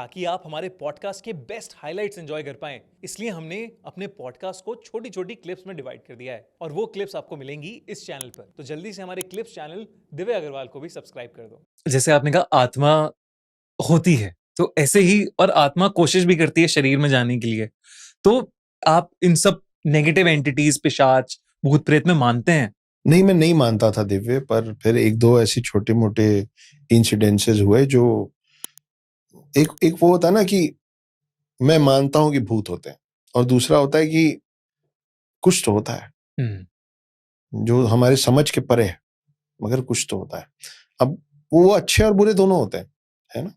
ताकि आप हमारे पॉडकास्ट के बेस्ट हाइलाइट्स एंजॉय कर पाएं, इसलिए हमने अपने पॉडकास्ट को छोटी छोटी क्लिप्स में डिवाइड कर दिया है और वो क्लिप्स आपको मिलेंगी इस चैनल पर। तो जल्दी से हमारे क्लिप्स चैनल दिव्य अग्रवाल को भी सब्सक्राइब कर दो। जैसे आपने कहा आत्मा होती है, तो ऐसे ही और आत्मा कोशिश भी करती है शरीर में जाने के लिए। तो आप इन सब नेगेटिव एंटिटीज, पिशाच, भूत प्रेत में मानते हैं? नहीं, मैं नहीं मानता था दिव्य, पर फिर एक दो ऐसे छोटे मोटे इंसिडेंसेस हुए जो एक एक वो होता है ना कि मैं मानता हूं कि भूत होते हैं, और दूसरा होता है कि कुछ तो होता है जो हमारे समझ के परे है, मगर कुछ तो होता है। अब वो अच्छे और बुरे दोनों होते हैं, है ना?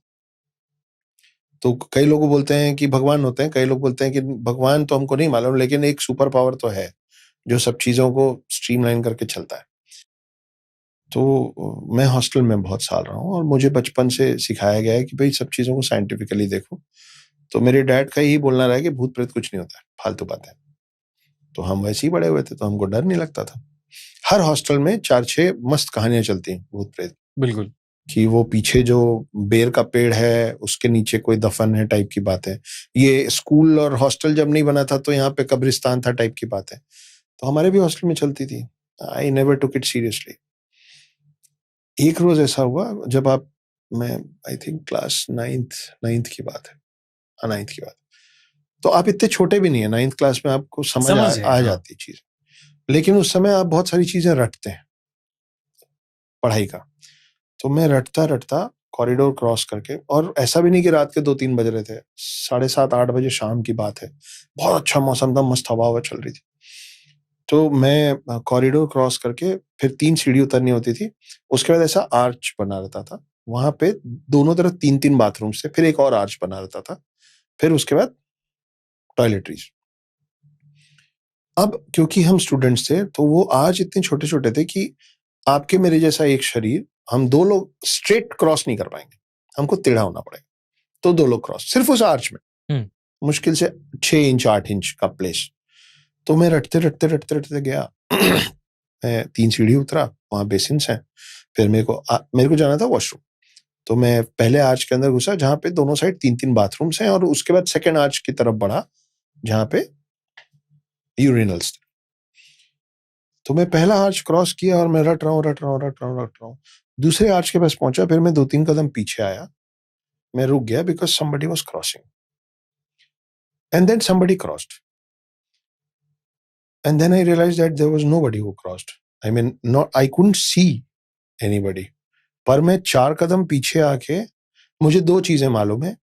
तो कई लोग बोलते हैं कि भगवान होते हैं, कई लोग बोलते हैं कि भगवान तो हमको नहीं मालूम, लेकिन एक सुपर पावर तो है जो सब चीजों को स्ट्रीमलाइन करके चलता है। तो मैं हॉस्टल में बहुत साल रहा हूँ और मुझे बचपन से सिखाया गया है कि भाई सब चीजों को साइंटिफिकली देखो। तो मेरे डैड का यही बोलना रहा है कि भूत प्रेत कुछ नहीं होता है, फालतू बातें। तो हम वैसे ही बड़े हुए थे, तो हमको डर नहीं लगता था। हर हॉस्टल में 4-6 मस्त कहानियां चलती हैं भूत प्रेत, बिल्कुल। कि वो पीछे जो बेर का पेड़ है उसके नीचे कोई दफन है टाइप की बात है। ये स्कूल और हॉस्टल जब नहीं बना था तो यहाँ पे कब्रिस्तान था टाइप की बात है। तो हमारे भी हॉस्टल में चलती थी। I never took it seriously. एक रोज ऐसा हुआ जब मैं आई थिंक क्लास नाइन्थ की बात है। हाँ, नाइन्थ की बात। तो आप इतने छोटे भी नहीं है, नाइन्थ क्लास में आपको समझ आ जाती चीज। लेकिन उस समय आप बहुत सारी चीजें रटते हैं पढ़ाई का। तो मैं रटता रटता कॉरिडोर क्रॉस करके, और ऐसा भी नहीं कि रात के 2-3 बज रहे थे, 7:30-8 बजे शाम की बात है। बहुत अच्छा मौसम था, मस्त हवा चल रही थी। तो मैं कॉरिडोर क्रॉस करके फिर 3 सीढ़ी उतरनी होती थी। उसके बाद ऐसा आर्च बना रहता था। वहां पे दोनों तरफ 3-3 बाथरूम्स थे, फिर एक और आर्च बना रहता था। फिर उसके बाद टॉयलेटरीज। अब क्योंकि हम स्टूडेंट्स थे तो वो आर्च इतने छोटे-छोटे थे कि आपके मेरे जैसा एक शरीर, हम 2 लोग स्ट्रेट क्रॉस नहीं कर पाएंगे। हमको टेढ़ा होना पड़ेगा। तो 2 लोग क्रॉस सिर्फ उस आर्च में। मुश्किल से 6 इंच 8 इंच का प्लेस। तो मैं रटते गया। मैं 3 सीढ़ी उतरा, वहां बेसिन्स हैं। फिर मेरे को जाना था वॉशरूम। तो मैं पहले आर्च के अंदर घुसा जहां पे दोनों साइड 3-3 बाथरूम्स हैं, और उसके बाद सेकंड आर्च की तरफ बढ़ा जहां पे यूरिनल्स थे। तो मैं पहला आर्च क्रॉस किया और मैं रट रहा हूँ। दूसरे आर्च के पास पहुंचा, फिर मैं 2-3 कदम पीछे आया। मैं रुक गया because somebody was crossing. And then somebody crossed. And then I realized that there was nobody who crossed. I mean, I couldn't see anybody. पर मैं 4 कदम पीछे आके मुझे 2 चीजें मालूम है।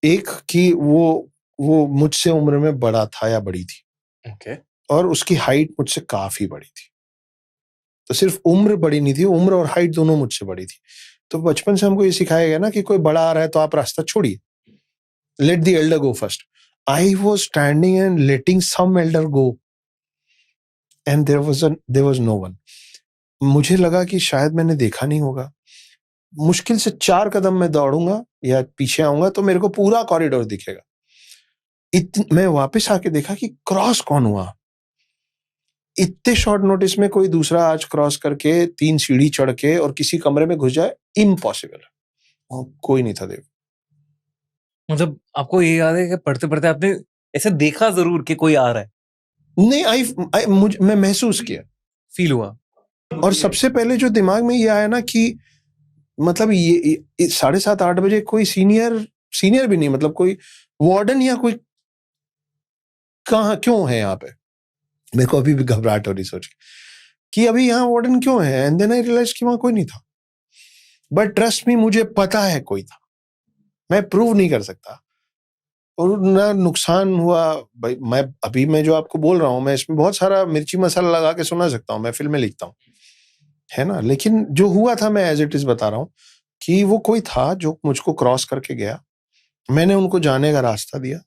एक कि वो मुझसे उम्र में बड़ा था या बड़ी थी। Okay. और उसकी हाइट मुझसे काफी बड़ी थी। तो सिर्फ उम्र बड़ी नहीं थी, उम्र और हाइट दोनों मुझसे बड़ी थी। तो बचपन से हमको ये सिखाया गया ना कि कोई बड़ा आ रहा है तो आप रास्ता छोड़िए। Let the elder go first. I was standing and letting some elder go. And there was no one. मुझे लगा कि शायद मैंने देखा नहीं होगा। मुश्किल से 4 कदम मैं दौड़ूंगा या पीछे आऊंगा तो मेरे को पूरा कॉरिडोर दिखेगा। मैं वापस आके देखा कि क्रॉस कौन हुआ। इतने शॉर्ट नोटिस में कोई दूसरा आर्च क्रॉस करके 3 सीढ़ी चढ़ के और किसी कमरे में घुस जाए, इम्पॉसिबल है। कोई नहीं था देव। मतलब आपको ये याद है कि पढ़ते-पढ़ते आपने ऐसे देखा ज़रूर कि कोई आ रहा है? नहीं, मैं महसूस किया, फ़ील हुआ? और सबसे पहले जो दिमाग में ये आया ना कि मतलब ये 7:30-8 बजे कोई सीनियर भी नहीं, मतलब कोई वार्डन या कोई कहाँ क्यों है यहाँ पे? मेरे को अभी भी घबराहट हो रही सोच के कि अभी यहाँ वार्डन क्यों है? एंड देन आई रियलाइज कि वहां कोई नहीं था। बट ट्रस्ट मी, मुझे पता है कोई था। मैं प्रूव नहीं कर सकता और ना नुकसान हुआ। भाई मैं जो आपको बोल रहा हूँ, मैं इसमें बहुत सारा मिर्ची मसाला लगा के सुना सकता हूँ, मैं फिल्में लिखता हूँ, है ना? लेकिन जो हुआ था मैं एज इट इज बता रहा हूँ कि वो कोई था जो मुझको क्रॉस करके गया। मैंने उनको जाने का रास्ता दिया,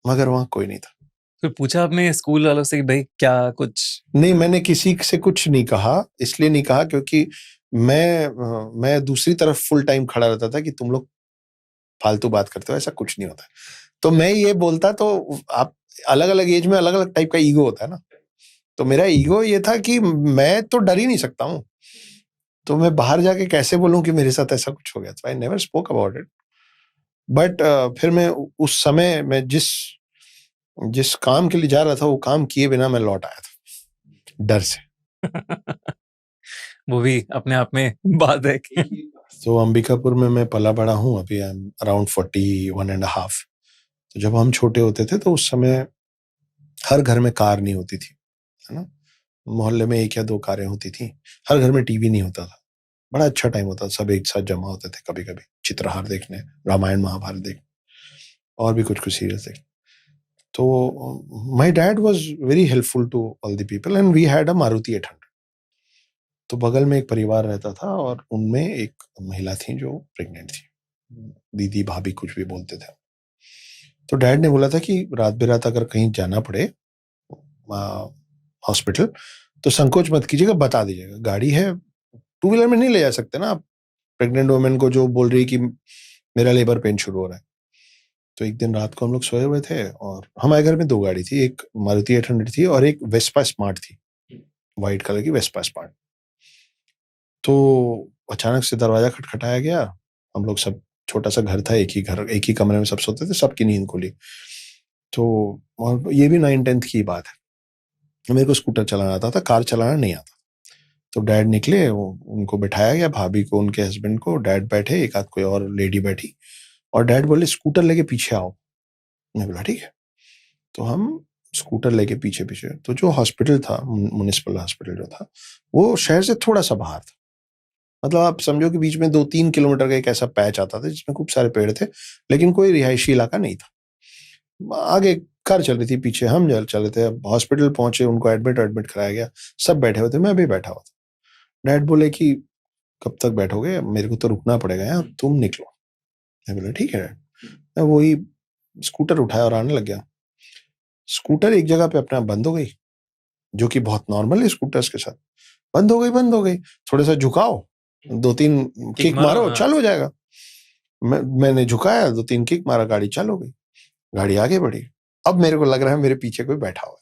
मगर वहां कोई नहीं था। फिर पूछा आपने स्कूल वालों से कि भाई क्या कुछ? नहीं, मैंने किसी से कुछ नहीं कहा। इसलिए नहीं कहा क्योंकि मैं दूसरी तरफ फुल टाइम खड़ा रहता था कि तुम लोग फालतू बात करते हो, ऐसा कुछ नहीं होता। तो मैं ये बोलता तो आप अलग-अलग एज में अलग-अलग टाइप का ईगो होता है ना। तो मेरा ईगो ये था कि मैं तो डर ही नहीं सकता हूँ। तो मैं बाहर जाके कैसे बोलूँ कि मेरे साथ ऐसा कुछ हो गया? तो I never spoke about it. But फिर मैं उस समय मैं जिस काम के लिए जा रहा था वो काम किए बिना मैं लौट आया था डर से। वो भी अपने आप में बात है कि तो अंबिकापुर में मैं पला बड़ा हूँ, अभी आई एम अराउंड 41.5। तो जब हम छोटे होते थे तो उस समय हर घर में कार नहीं होती थी, है ना। मोहल्ले में 1 या 2 कारें होती थी, हर घर में टीवी नहीं होता था। बड़ा अच्छा टाइम होता था, सब एक साथ जमा होते थे, कभी कभी चित्रहार देखने, रामायण महाभारत देखने, और भी कुछ कुछ सीरियल्स देखने। तो my dad was very helpful to all the people and we had a Maruti 800। तो बगल में एक परिवार रहता था और उनमें एक महिला थी जो प्रेग्नेंट थी, दीदी भाभी कुछ भी बोलते थे। तो डैड ने बोला था कि रात बेरात अगर कहीं जाना पड़े हॉस्पिटल तो संकोच मत कीजिएगा, बता दीजिएगा। गाड़ी है, 2 व्हीलर में नहीं ले जा सकते ना आप प्रेग्नेंट वुमेन को जो बोल रही है कि मेरा लेबर पेन शुरू हो रहा है। तो एक दिन रात को हम लोग सोए हुए थे और हमारे घर में 2 गाड़ी थी, एक मारुति 800 थी और एक वेस्पा स्मार्ट थी, व्हाइट कलर की वेस्पा स्मार्ट। तो अचानक से दरवाजा खटखटाया गया। हम लोग सब, छोटा सा घर था, एक ही कमरे में सब सोते थे, सबकी नींद खुली। तो और ये भी 9th-10th की बात है। मेरे को स्कूटर चलाना आता था, कार चलाना नहीं आता। तो डैड निकले, उनको बिठाया गया, भाभी को, उनके हस्बैंड को, डैड बैठे, एक आध कोई और लेडी बैठी, और डैड बोले स्कूटर लेके पीछे आओ। मैं बोला ठीक है। तो हम स्कूटर लेके पीछे पीछे, तो जो हॉस्पिटल था, म्युनिसिपल हॉस्पिटल जो था, वो शहर से थोड़ा सा बाहर था। मतलब आप समझो कि बीच में 2-3 किलोमीटर का एक ऐसा पैच आता था जिसमें खूब सारे पेड़ थे, लेकिन कोई रिहायशी इलाका नहीं था। आगे कार चल रही थी, पीछे हम चल रहे थे। अब हॉस्पिटल पहुंचे, उनको एडमिट कराया गया, सब बैठे हुए थे, मैं भी बैठा हुआ था। डैड बोले कि कब तक बैठोगे, मेरे को तो रुकना पड़ेगा यहाँ, तुम निकलो। मैं बोला ठीक है डैड। मैं वही स्कूटर उठाया और आने लग गया। स्कूटर एक जगह पे अपने आप बंद हो गई, जो कि बहुत नॉर्मल है स्कूटर्स के साथ। बंद हो गई। थोड़ा सा झुकाओ, 2-3 किक मारो, चालू हो जाएगा। मैंने झुकाया, 2-3 किक मारा, गाड़ी चालू हो गई, गाड़ी आगे बढ़ी। अब मेरे को लग रहा है मेरे पीछे कोई बैठा हुआ है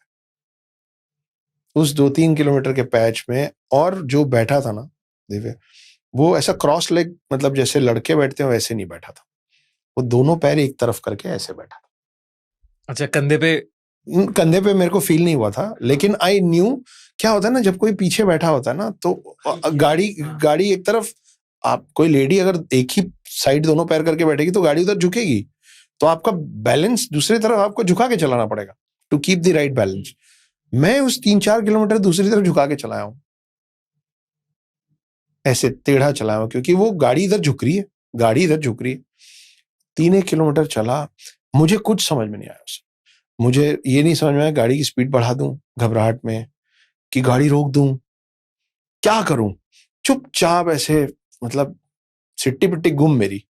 उस 2-3 किलोमीटर के पैच में। और जो बैठा था ना दिव्य, वो ऐसा क्रॉस लेग, मतलब जैसे लड़के बैठते हैं वैसे नहीं बैठा था, वो दोनों पैर एक तरफ करके ऐसे बैठा था। अच्छा, कंधे पे मेरे को फील नहीं हुआ था, लेकिन आई न्यू क्या होता है ना, जब कोई पीछे बैठा होता है ना तो गाड़ी एक तरफ, आप कोई लेडी अगर एक ही साइड दोनों पैर करके बैठेगी तो गाड़ी उधर झुकेगी, तो आपका बैलेंस दूसरी तरफ आपको झुका के चलाना पड़ेगा to keep the right balance. मैं उस 3-4 किलोमीटर दूसरी तरफ झुका के चलाया हूं, ऐसे टेढ़ा चलाया हूं, क्योंकि वो गाड़ी इधर झुक रही है। 3 किलोमीटर चला, मुझे कुछ समझ में नहीं आया उससे। मुझे ये नहीं समझ में आया गाड़ी की स्पीड बढ़ा दूं घबराहट में, कि गाड़ी रोक दूं, क्या करूं। चुपचाप ऐसे, मतलब सिट्टी पिट्टी गुम मेरी।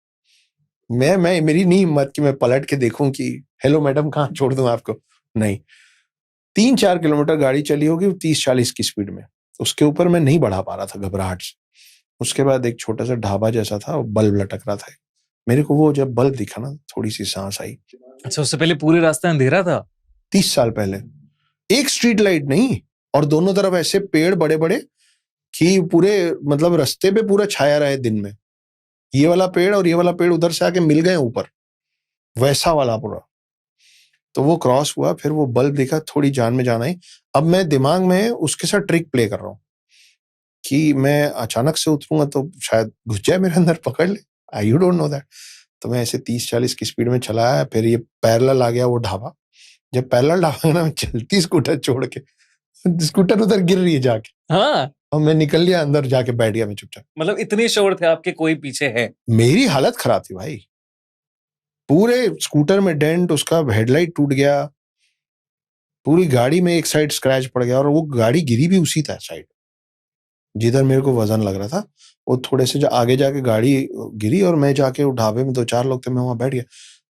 मेरी नहीं हिम्मत कि मैं पलट के देखूं कि हेलो मैडम, कहाँ छोड़ दूं आपको। नहीं, 3-4 किलोमीटर गाड़ी चली होगी 30-40 की स्पीड में, उसके ऊपर मैं नहीं बढ़ा पा रहा था घबराहट से। उसके बाद एक छोटा सा ढाबा जैसा था, बल्ब लटक रहा था, मेरे को वो जब बल्ब दिखा ना, थोड़ी सी सांस आई। अच्छा, उससे पहले पूरे रास्ते अंधेरा था? 30 साल पहले एक स्ट्रीट लाइट नहीं, और दोनों तरफ ऐसे पेड़ बड़े बड़े कि पूरे, मतलब रास्ते पे पूरा छाया रहे दिन में। ये वाला पेड़ और ये वाला पेड़ उधर से आके मिल गए ऊपर, वैसा वाला पूरा। तो वो क्रॉस हुआ, फिर वो बल्ब देखा, थोड़ी जान में जान आई। अब मैं दिमाग में उसके साथ ट्रिक प्ले कर रहा हूँ कि मैं अचानक से उतरूंगा तो शायद घुस जाए मेरे अंदर, पकड़ ले, आई यू डोंट नो दैट। तो मैं ऐसे 30-40 की स्पीड में चलाया, फिर ये पैरेलल आ गया वो ढाबा। जब पैरेलल ढाबा ना, मैं चलती स्कूटर छोड़ के, स्कूटर उधर गिर रही है जाके, हाँ, और मैं निकल लिया अंदर, जाके बैठ गया मैं चुपचाप। मतलब इतने श्योर थे आपके कोई पीछे है? मेरी हालत खराब थी भाई, पूरे स्कूटर में डेंट, उसका हेडलाइट टूट गया, पूरी गाड़ी में एक साइड स्क्रैच पड़ गया, और वो गाड़ी गिरी भी उसी था साइड जिधर मेरे को वजन लग रहा था। वो थोड़े से आगे जाके गाड़ी गिरी, और मैं जाके वो ढाबे में 2-4 लोग थे, मैं वहां बैठ गया।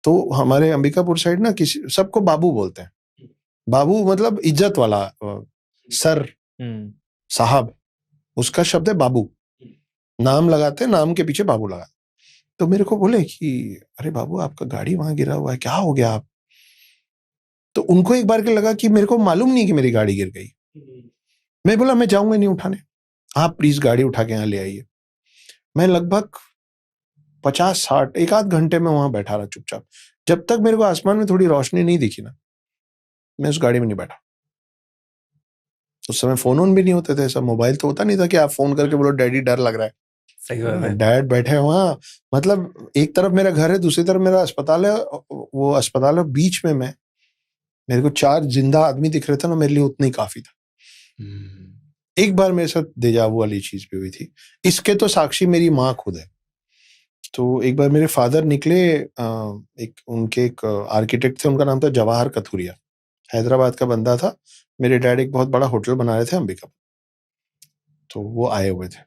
तो हमारे अंबिकापुर साइड ना, किसी सबको बाबू बोलते हैं। बाबू मतलब इज्जत वाला, सर, साहब, उसका शब्द है बाबू। नाम लगाते हैं, नाम के पीछे बाबू लगा। तो मेरे को बोले कि अरे बाबू, आपका गाड़ी वहां गिरा हुआ है, क्या हो गया आप। तो उनको एक बार के लगा कि मेरे को मालूम नहीं कि मेरी गाड़ी गिर गई। मैं बोला मैं जाऊंगा नहीं उठाने, आप प्लीज गाड़ी उठा के यहाँ ले आइए। मैं लगभग 50-60 एक आध घंटे में वहां बैठा रहा चुपचाप। जब तक मेरे को आसमान में थोड़ी रोशनी नहीं दिखी ना, मैं उस गाड़ी में नहीं बैठा। उस समय फोन ऑन भी नहीं होते थे, ऐसा मोबाइल तो होता नहीं था कि आप फोन करके बोलो डैडी डर लग रहा है। सही बात है। डैड बैठे हैं वहां, मतलब एक तरफ मेरा घर है, दूसरी तरफ मेरा अस्पताल है, वो अस्पताल है बीच में मैं, मेरे को 4 जिंदा आदमी दिख रहे थे ना, मेरे लिए उतना ही काफी था। एक बार मेरे साथ डेजावू वाली चीज भी हुई थी। इसके तो साक्षी मेरी माँ खुद है। तो एक बार मेरे फादर निकले, उनके एक आर्किटेक्ट थे, उनका नाम था जवाहर कथुरिया, हैदराबाद का बंदा था। मेरे डैड एक बहुत बड़ा होटल बना रहे थे अंबिका, तो वो आए हुए थे।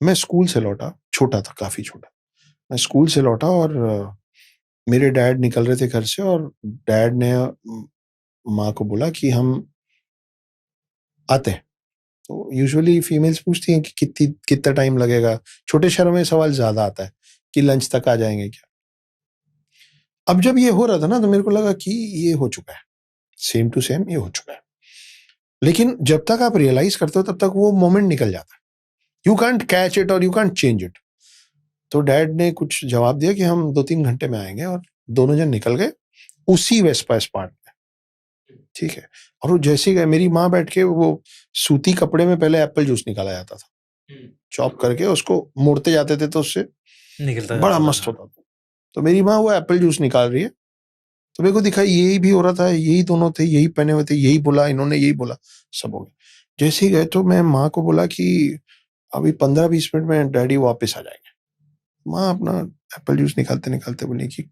मैं स्कूल से लौटा, छोटा था, काफी छोटा। मैं स्कूल से लौटा और मेरे डैड निकल रहे थे घर से, और डैड ने माँ को बोला कि हम आते हैं। तो यूजुअली फीमेल्स पूछती हैं कि कितना टाइम लगेगा। छोटे शहरों में सवाल ज्यादा आता है कि लंच तक आ जाएंगे क्या। अब जब ये हो रहा था ना, तो मेरे को लगा कि ये हो चुका है, सेम टू सेम ये हो चुका है। लेकिन जब तक आप रियलाइज करते हो तब तक वो मोमेंट निकल जाता है। यू कांट कैच इट और यू कांट चेंज इट। तो डैड ने कुछ जवाब दिया कि हम 2-3 घंटे में आएंगे, और दोनों जन निकल गए उसी वेस्पा स्पॉट में। ठीक है। और वो जैसे गए, मेरी माँ बैठ के वो सूती कपड़े में पहले एप्पल जूस निकाला जाता था, चॉप करके उसको मोड़ते जाते थे तो उससे निकलता बड़ा जाता मस्त था। होता था। तो मेरी माँ वो एप्पल जूस निकाल रही है, तो मेरे को दिखा यही भी हो रहा था, यही दोनों थे, यही पहने हुए थे, यही बोला इन्होंने, यही बोला, सब हो गया। जैसे ही गए तो मैं माँ को बोला कि अभी 15-20 मिनट में डैडी वापस आ जाएंगे। माँ अपना एप्पल जूस निकालते निकालते बोली कि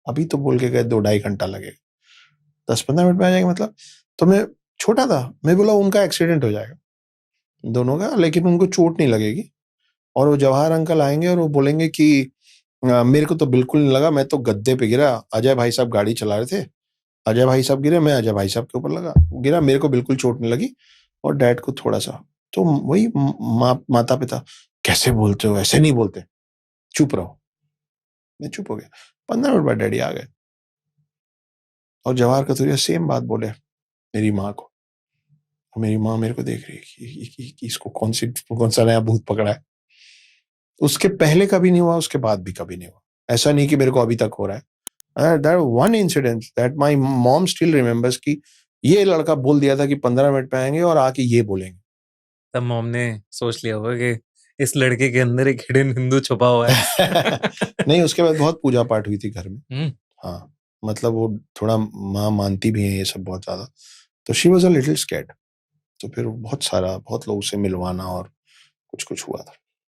अभी तो बोल के गए 2-2.5 घंटा लगेगा, 10-15 मिनट में आ जाएंगे मतलब। तो मैं छोटा था, मैं बोला उनका एक्सीडेंट हो जाएगा दोनों का, लेकिन उनको चोट नहीं लगेगी, और वो जवाहर अंकल आएंगे और वो बोलेंगे कि मेरे को तो बिल्कुल नहीं लगा, मैं तो गद्दे पे गिरा, अजय भाई साहब गाड़ी चला रहे थे, अजय भाई साहब गिरे, मैं अजय भाई साहब के ऊपर लगा गिरा, मेरे को बिल्कुल चोट नहीं लगी, और डैड को थोड़ा सा। तो वही माता पिता, कैसे बोलते हो, ऐसे नहीं बोलते, चुप रहो। मैं चुप हो गया। 15 मिनट बाद डैडी आ गए, और जवाहर कथुरिया सेम बात बोले मेरी माँ को। मेरी माँ मेरे को देख रही है कि इसको कौन सा नया भूत पकड़ा है। उसके पहले कभी नहीं हुआ, उसके बाद भी कभी नहीं हुआ। ऐसा नहीं कि मेरे को अभी तक हो रहा है। That one incident that my mom still remembers कि ये लड़का बोल दिया था कि 15 मिनट में आएंगे, और आके ये बोलेंगे। तब मॉम ने सोच लिया होगा कि इस लड़के के अंदर एक हिडन हिंदू छुपा हुआ है। नहीं, उसके बाद बहुत पूजा पाठ हुई थी घर में। हाँ, मतलब वो थोड़ा माँ मानती भी है ये सब बहुत ज्यादा, तो she was a little scared. तो फिर बहुत लोगों से मिलवाना और कुछ कुछ हुआ था।